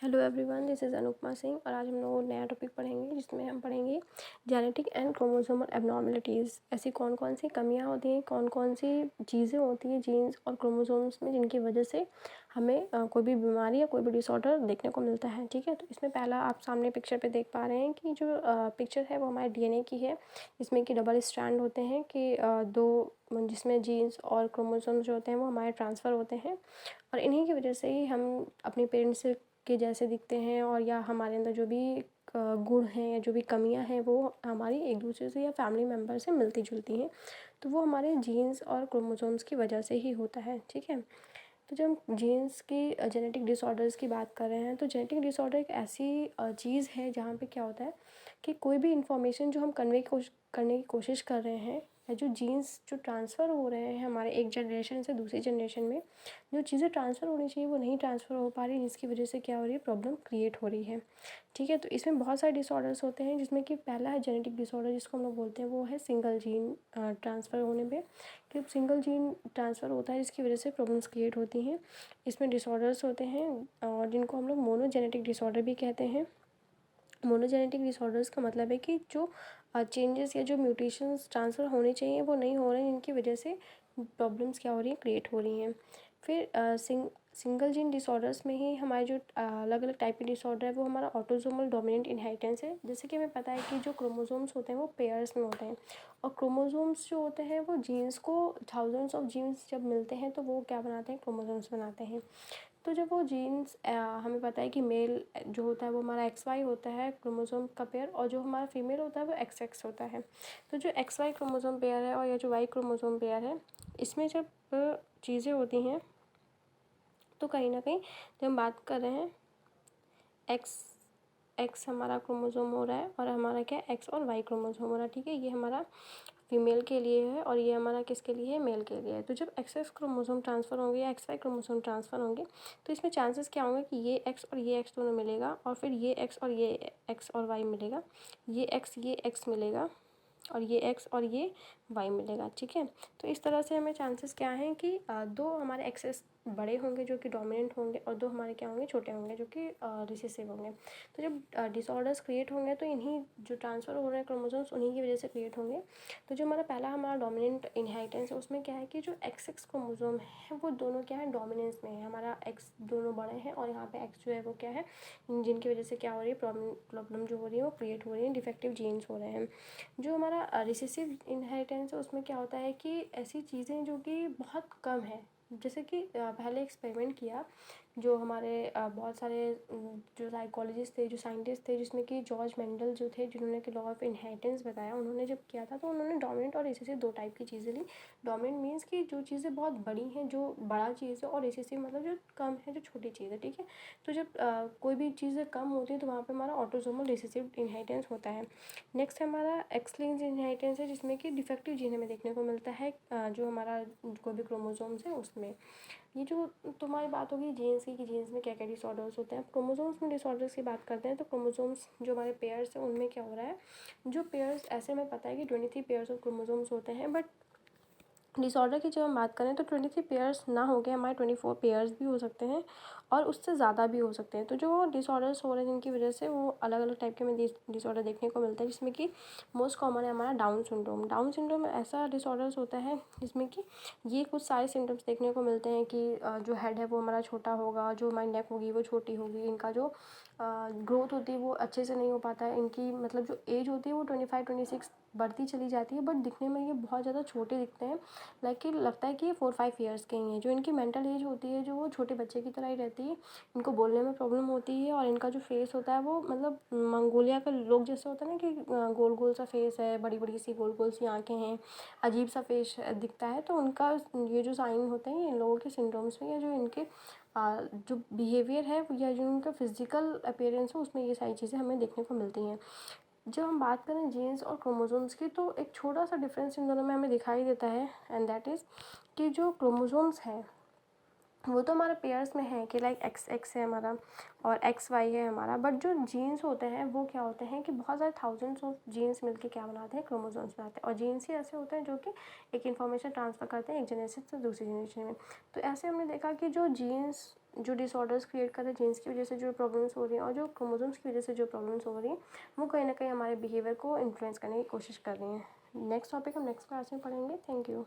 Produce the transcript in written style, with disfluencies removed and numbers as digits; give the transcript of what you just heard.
Hello everyone, this is Anupama Singh और आज हम लोग नया टॉपिक पढ़ेंगे जिसमें हम पढ़ेंगे जेनेटिक एंड क्रोमोसोमल एबनॉर्मलिटीज़। ऐसी कौन कौन सी कमियां होती हैं, कौन कौन सी चीज़ें होती हैं जीन्स और क्रोमोसोम्स में जिनकी वजह से हमें कोई भी बीमारी या कोई भी डिसऑर्डर देखने को मिलता है। ठीक है, तो इसमें पहला आप सामने पिक्चर पे देख पा रहे हैं कि जो पिक्चर है वो हमारे डीएनए की है, जिसमें कि डबल स्ट्रैंड होते हैं कि जिसमें जीन्स और क्रोमोसोम्स जो होते हैं वो हमारे ट्रांसफ़र होते हैं और इन्हीं की वजह से ही हम अपने पेरेंट्स के जैसे दिखते हैं और या हमारे अंदर जो भी गुण हैं या जो भी कमियां हैं वो हमारी एक दूसरे से या फैमिली मेम्बर से मिलती जुलती हैं। तो वो हमारे जीन्स और क्रोमोसोम्स की वजह से ही होता है। ठीक है, तो जब हम जीन्स की जेनेटिक डिसऑर्डर्स की बात कर रहे हैं तो जेनेटिक डिसऑर्डर एक ऐसी चीज़ है जहाँ पे क्या होता है कि कोई भी इंफॉर्मेशन जो हम करने की कोशिश कर रहे हैं या जो जीन्स जो ट्रांसफ़र हो रहे हैं हमारे एक जनरेशन से दूसरी जनरेशन में, जो चीज़ें ट्रांसफ़र होनी चाहिए वो नहीं ट्रांसफ़र हो पा रही, जिसकी वजह से क्या हो रही है, प्रॉब्लम क्रिएट हो रही है। ठीक है, तो इसमें बहुत सारे डिसऑर्डर्स होते हैं जिसमें कि पहला है जेनेटिक डिसऑर्डर जिसको हम लोग बोलते हैं, वो है सिंगल जीन ट्रांसफ़र होने पे कि सिंगल जीन ट्रांसफ़र होता है जिसकी वजह से प्रॉब्लम्स क्रिएट होती हैं। इसमें डिसऑर्डर्स होते हैं और जिनको हम लोग मोनोजेनेटिक डिसऑर्डर भी कहते हैं। मोनोजेनेटिक डिसऑर्डर्स का मतलब है कि जो चेंजेस या जो म्यूटेशंस ट्रांसफ़र होने चाहिए वो नहीं हो रहे हैं, जिनकी वजह से प्रॉब्लम्स क्या हो रही हैं, क्रिएट हो रही हैं। फिर सिंगल जीन डिसऑर्डर्स में ही हमारे जो अलग अलग टाइप के डिसऑर्डर है वो हमारा ऑटोसोमल डोमिनेंट इनहेरिटेंस है। जैसे कि हमें पता है कि जो क्रोमोसोम्स होते हैं वो पेयर्स में होते हैं और क्रोमोसोम्स जो होते हैं वो जीन्स को थाउजेंड्स ऑफ जीन्स जब मिलते हैं तो वो क्या बनाते हैं, क्रोमोसोम्स बनाते हैं। तो जब वो जीन्स हमें पता है कि मेल जो होता है वो हमारा एक्स वाई होता है क्रोमोसोम का पेयर, और जो हमारा फीमेल होता है वो एक्स एक्स होता है। तो जो एक्स वाई क्रोमोसोम पेयर है और या जो वाई क्रोमोसोम पेयर है, इसमें जब चीज़ें होती हैं तो कहीं ना कहीं जब हम बात कर रहे हैं एक्स एक्स हमारा क्रोमोसोम हो रहा है और हमारा क्या एक्स और वाई क्रोमोसोम हो रहा है। ठीक है, ये हमारा फीमेल के लिए है और ये हमारा किसके लिए है, मेल के लिए है। तो जब एक्स एक्स क्रोमोसोम ट्रांसफ़र होंगे या एक्स वाई क्रोमोसोम ट्रांसफ़र होंगे तो इसमें चांसेस क्या होंगे कि ये एक्स और ये एक्स दोनों मिलेगा और फिर ये एक्स और ये एक्स और वाई मिलेगा, ये एक्स मिलेगा और ये एक्स और ये वाई मिलेगा। ठीक है, तो इस तरह से हमें चांसेस क्या हैं कि दो हमारे एक्सेस बड़े होंगे जो कि डोमिनेंट होंगे और दो हमारे क्या होंगे, छोटे होंगे जो कि रिसेसिव होंगे। तो जब डिसऑर्डर्स क्रिएट होंगे तो इन्हीं जो ट्रांसफ़र हो रहे हैं क्रोमोसोम्स उन्हीं की वजह से क्रिएट होंगे। तो जो हमारा डोमिनेंट इनहेरिटेंस है उसमें क्या है कि जो एक्स एक्स क्रोमोसोम है वो दोनों क्या है, डोमिनेंस में है। हमारा एक्स दोनों बड़े हैं और यहाँ पे एक्स जो है वो क्या है, जिनकी वजह से क्या हो रही है, प्रॉब्लम जो हो रही है वो क्रिएट हो रही है, डिफेक्टिव जीन्स हो रहे हैं। जो हमारा रिसेसिव इनहेरिटेंस है उसमें क्या होता है कि ऐसी चीज़ें जो कि बहुत कम है, जैसे कि पहले एक्सपेरिमेंट किया जो हमारे बहुत सारे जो साइकोलॉजिस्ट थे, जो साइंटिस्ट थे, जिसमें कि जॉर्ज मेंडल जो थे जिन्होंने कि लॉ ऑफ इनहेरिटेंस बताया, उन्होंने जब किया था तो उन्होंने डोमिनेंट और रिसेसिव दो टाइप की चीज़ें ली। डोमिनेंट मीन्स कि जो चीज़ें बहुत बड़ी हैं, जो बड़ा चीज़ है, और रिसेसिव मतलब जो कम है, जो छोटी चीज़ है। ठीक है, तो जब कोई भी चीज़ें कम होती है तो वहाँ पर हमारा ऑटोसोमल रिसेसिव इनहेरिटेंस होता है। नेक्स्ट हमारा एक्स लिंक्ड इनहेरिटेंस है जिसमें कि डिफेक्टिव जीन हमें देखने को मिलता है जो हमारा कोई भी क्रोमोसोम्स है उसमें। ये जो तुम्हारी बात होगी जीन्स की कि जीन्स में क्या क्या डिसऑर्डर्स होते हैं। क्रोमोसोम्स में डिसऑर्डर्स की बात करते हैं तो क्रोमोसोम्स जो हमारे पेयर्स हैं उनमें क्या हो रहा है, जो पेयर्स ऐसे हमें पता है कि 23 पेयर्स ऑफ क्रोमोसोम्स होते हैं, बट डिसऑर्डर की जब हम बात करें तो 23 पेयर्स ना हो के हमारे 24 पेयर्स भी हो सकते हैं और उससे ज़्यादा भी हो सकते हैं। तो जो डिसऑर्डर्स हो रहे हैं जिनकी वजह से वो अलग अलग टाइप के हमें डिसऑर्डर देखने को मिलता है, जिसमें कि मोस्ट कॉमन है हमारा डाउन सिंड्रोम। डाउन सिंड्रोम ऐसा डिसऑर्डर्स होता है जिसमें कि ये कुछ सारे सिम्टम्स देखने को मिलते हैं कि जो हेड है वो हमारा छोटा होगा, जो हमारी नेक होगी वो छोटी होगी, इनका जो ग्रोथ होती है वो अच्छे से नहीं हो पाता है, इनकी मतलब जो एज होती है वो 25-26 बढ़ती चली जाती है, बट दिखने में ये बहुत ज़्यादा छोटे दिखते हैं। लाइक कि लगता है कि ये 4-5 ईयर्स के ही हैं। जो इनकी मेंटल एज होती है जो वो छोटे बच्चे की तरह ही रहती है, इनको बोलने में प्रॉब्लम होती है और इनका जो फेस होता है वो मतलब मंगोलिया के लोग जैसे होता है ना कि गोल गोल सा फेस है, बड़ी बड़ी सी गोल गोल सी आँखें हैं, अजीब सा फेस दिखता है। तो उनका ये जो साइन होते हैं इन लोगों के सिंड्रोम्स में, या जो इनके जो बिहेवियर है या जो उनका फिजिकल अपीयरेंस है उसमें ये सारी चीज़ें हमें देखने को मिलती हैं। जब हम बात करें जीन्स और क्रोमोसोम्स की तो एक छोटा सा डिफरेंस इन दोनों में हमें दिखाई देता है, एंड दैट इज़ कि जो क्रोमोसोम्स हैं वो तो हमारे पेयर्स में है कि लाइक एक्स एक्स है हमारा और एक्स वाई है हमारा, बट जो जीन्स होते हैं वो क्या होते हैं कि बहुत सारे थाउजेंड्स ऑफ जीन्स मिलके क्या बनाते हैं, क्रोमोसोम्स बनाते हैं। और जीन्स ही ऐसे होते हैं जो कि एक इन्फॉर्मेशन ट्रांसफ़र करते हैं एक जनरेशन से दूसरी जनरेशन में। तो ऐसे हमने देखा कि जो जीन्स जो डिसऑर्डर्स क्रिएट कर रहे हैं जीन्स की वजह से जो प्रॉब्लम्स हो रही हैं और जो क्रोमोसोम्स की वजह से जो प्रॉब्लम्स हो रही हैं वो कहीं ना कहीं हमारे बिहेवियर को इन्फ्लुएंस करने की कोशिश कर रही हैं। नेक्स्ट टॉपिक हम नेक्स्ट क्लास में पढ़ेंगे। Thank you.